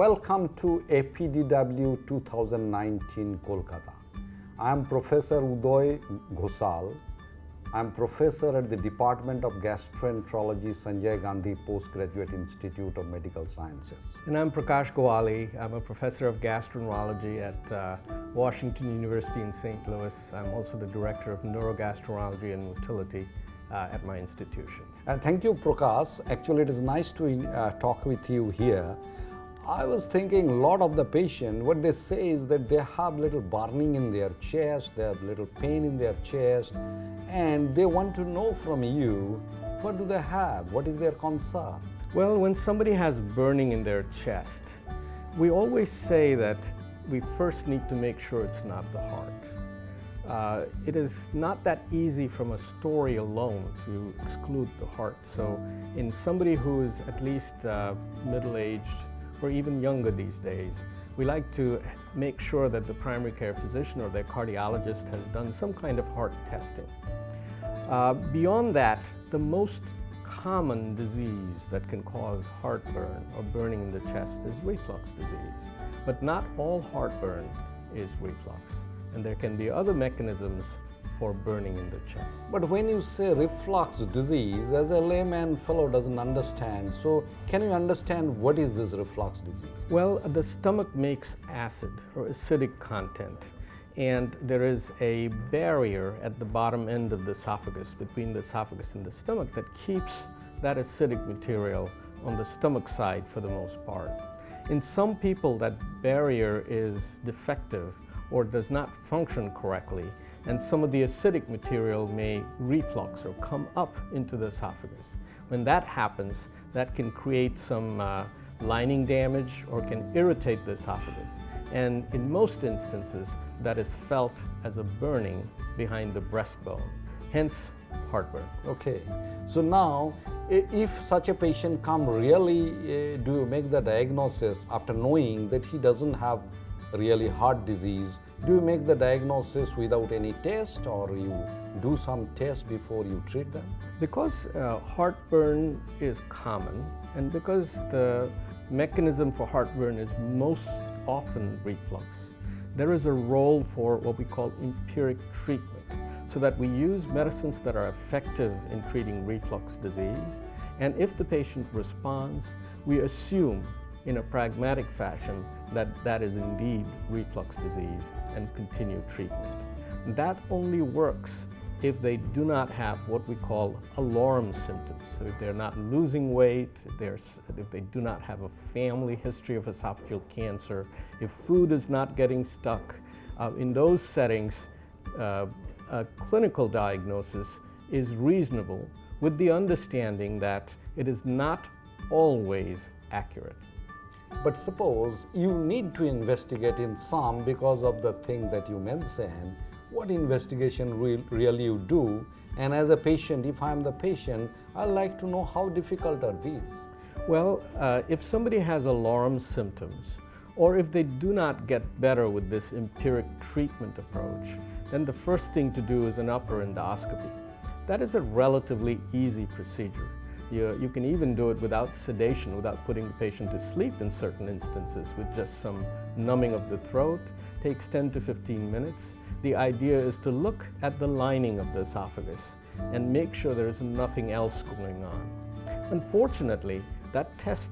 Welcome to APDW 2019 Kolkata. I am Professor Uday Ghoshal. I am professor at the Department of Gastroenterology, Sanjay Gandhi Postgraduate Institute of Medical Sciences. And I'm Prakash Gyawali. I'm a professor of gastroenterology at Washington University in St. Louis. I'm also the director of neurogastroenterology and motility at my institution. Thank you, Prakash. Actually, it is nice to talk with you here. I was thinking a lot of the patient, what they say is that they have little burning in their chest, they have little pain in their chest, and they want to know from you, what do they have? What is their concern? Well, when somebody has burning in their chest, we always say that we first need to make sure it's not the heart. It is not that easy from a story alone to exclude the heart. So in somebody who is at least middle-aged, or even younger these days, we like to make sure that the primary care physician or their cardiologist has done some kind of heart testing. Beyond that, the most common disease that can cause heartburn or burning in the chest is reflux disease. But not all heartburn is reflux, and there can be other mechanisms for burning in the chest. But when you say reflux disease, as a layman fellow doesn't understand, so can you understand what is this reflux disease? Well, the stomach makes acid or acidic content, and there is a barrier at the bottom end of the esophagus, between the esophagus and the stomach, that keeps that acidic material on the stomach side for the most part. In some people, that barrier is defective or does not function correctly, and some of the acidic material may reflux or come up into the esophagus. When that happens, that can create some lining damage or can irritate the esophagus. And in most instances, that is felt as a burning behind the breastbone, hence heartburn. Okay, so now if such a patient come, really do you make the diagnosis after knowing that he doesn't have really heart disease? Do you make the diagnosis without any test, or you do some test before you treat them? Because heartburn is common, and because the mechanism for heartburn is most often reflux, there is a role for what we call empiric treatment, so that we use medicines that are effective in treating reflux disease, and if the patient responds, we assume in a pragmatic fashion that that is indeed reflux disease and continue treatment. That only works if they do not have what we call alarm symptoms. So if they're not losing weight, if they do not have a family history of esophageal cancer, if food is not getting stuck, in those settings, a clinical diagnosis is reasonable, with the understanding that it is not always accurate. But suppose you need to investigate in some because of the thing that you mentioned, what investigation really you do? And as a patient, if I'm the patient, I'd like to know how difficult are these? Well, if somebody has alarm symptoms, or if they do not get better with this empiric treatment approach, then the first thing to do is an upper endoscopy. That is a relatively easy procedure. You can even do it without sedation, without putting the patient to sleep in certain instances, with just some numbing of the throat. Takes 10 to 15 minutes. The idea is to look at the lining of the esophagus and make sure there is nothing else going on. Unfortunately, that test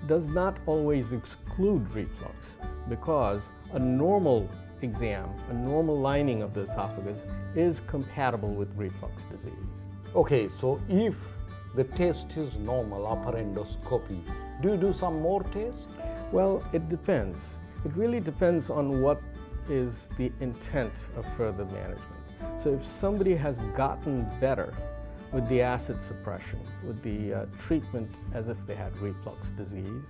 does not always exclude reflux, because a normal exam, a normal lining of the esophagus, is compatible with reflux disease. Okay, so if the test is normal, upper endoscopy, do you do some more tests? Well, it depends. It really depends on what is the intent of further management. So if somebody has gotten better with the acid suppression, with the treatment as if they had reflux disease,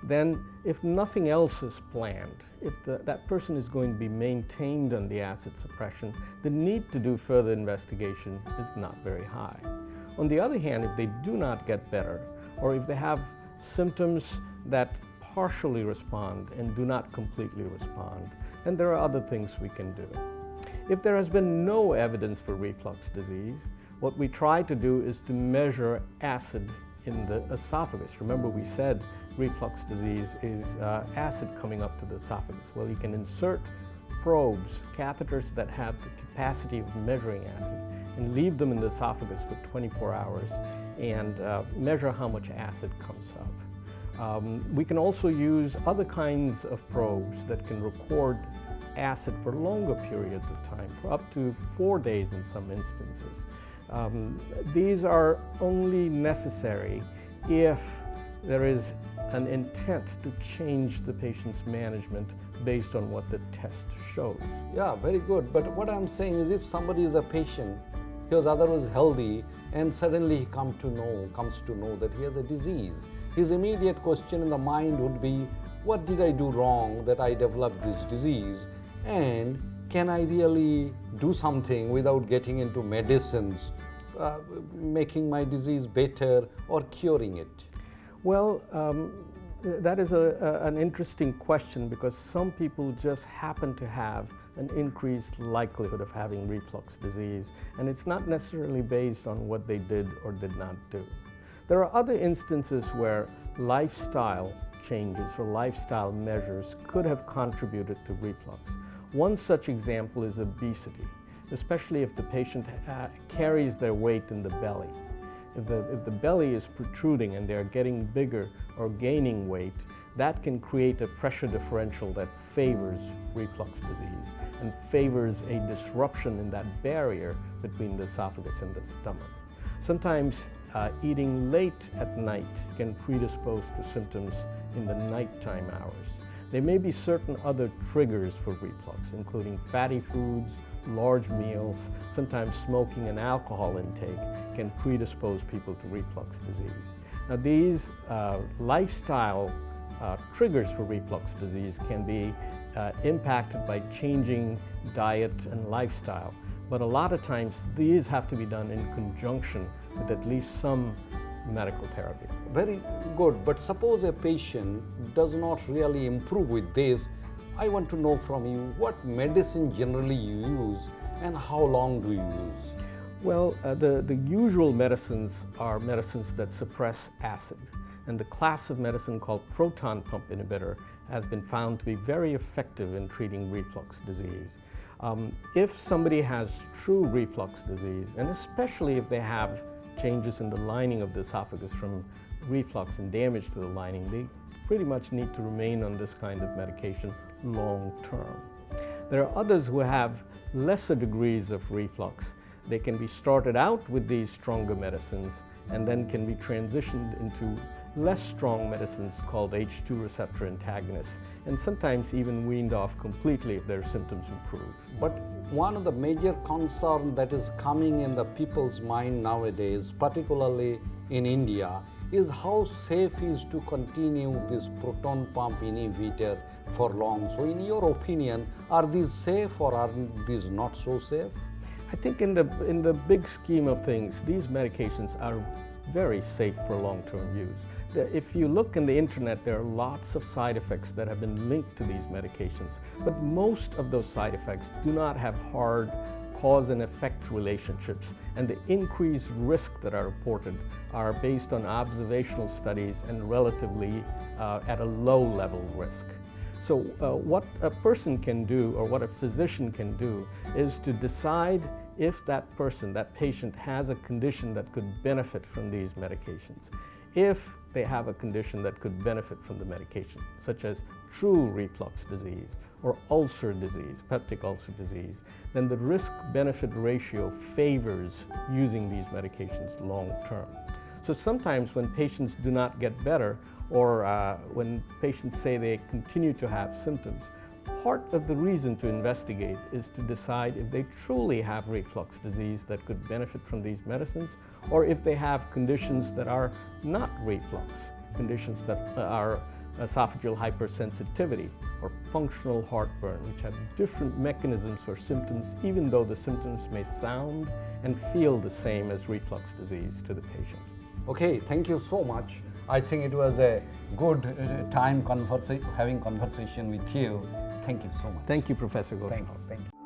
then if nothing else is planned, if that person is going to be maintained on the acid suppression, the need to do further investigation is not very high. On the other hand, if they do not get better, or if they have symptoms that partially respond and do not completely respond, then there are other things we can do. If there has been no evidence for reflux disease, what we try to do is to measure acid in the esophagus. Remember, we said reflux disease is acid coming up to the esophagus. Well, you can insert probes, catheters that have the capacity of measuring acid, and leave them in the esophagus for 24 hours and measure how much acid comes up. We can also use other kinds of probes that can record acid for longer periods of time, for up to 4 days in some instances. These are only necessary if there is an intent to change the patient's management based on what the test shows. Yeah, very good. But what I'm saying is, if somebody is a patient, he was otherwise healthy, and suddenly he comes to know that he has a disease, his immediate question in the mind would be, what did I do wrong that I developed this disease? And can I really do something without getting into medicines, making my disease better or curing it? Well, that is an interesting question, because some people just happen to have an increased likelihood of having reflux disease, and it's not necessarily based on what they did or did not do. There are other instances where lifestyle changes or lifestyle measures could have contributed to reflux. One such example is obesity, especially if the patient carries their weight in the belly. If the belly is protruding and they're getting bigger or gaining weight, that can create a pressure differential that favors reflux disease and favors a disruption in that barrier between the esophagus and the stomach. Sometimes eating late at night can predispose to symptoms in the nighttime hours. There may be certain other triggers for reflux, including fatty foods, large meals, sometimes smoking and alcohol intake can predispose people to reflux disease. Now, these lifestyle triggers for reflux disease can be impacted by changing diet and lifestyle, but a lot of times these have to be done in conjunction with at least some medical therapy. Very good, but suppose a patient does not really improve with this. I want to know from you, what medicine generally you use and how long do you use? Well, the usual medicines are medicines that suppress acid, and the class of medicine called proton pump inhibitor has been found to be very effective in treating reflux disease. If somebody has true reflux disease, and especially if they have changes in the lining of the esophagus from reflux and damage to the lining, they pretty much need to remain on this kind of medication long term. There are others who have lesser degrees of reflux. They can be started out with these stronger medicines and then can be transitioned into less strong medicines called H2 receptor antagonists, and sometimes even weaned off completely if their symptoms improve. But one of the major concerns that is coming in the people's mind nowadays, particularly in India, is how safe is to continue this proton pump inhibitor for long. So in your opinion, are these safe or are these not so safe? I think in the big scheme of things, these medications are very safe for long-term use. If you look in the internet, there are lots of side effects that have been linked to these medications, but most of those side effects do not have hard cause and effect relationships, and the increased risk that are reported are based on observational studies and relatively at a low level risk. So what a person can do, or what a physician can do, is to decide if that person, that patient, has a condition that could benefit from these medications. If they have a condition that could benefit from the medication, such as true reflux disease or ulcer disease, peptic ulcer disease, then the risk-benefit ratio favors using these medications long term. So sometimes when patients do not get better, or when patients say they continue to have symptoms, part of the reason to investigate is to decide if they truly have reflux disease that could benefit from these medicines, or if they have conditions that are not reflux, conditions that are esophageal hypersensitivity or functional heartburn, which have different mechanisms for symptoms, even though the symptoms may sound and feel the same as reflux disease to the patient. Okay, thank you so much. I think it was a good time having conversation with you. Thank you so much. Thank you, Professor Ghoshal. Thank you.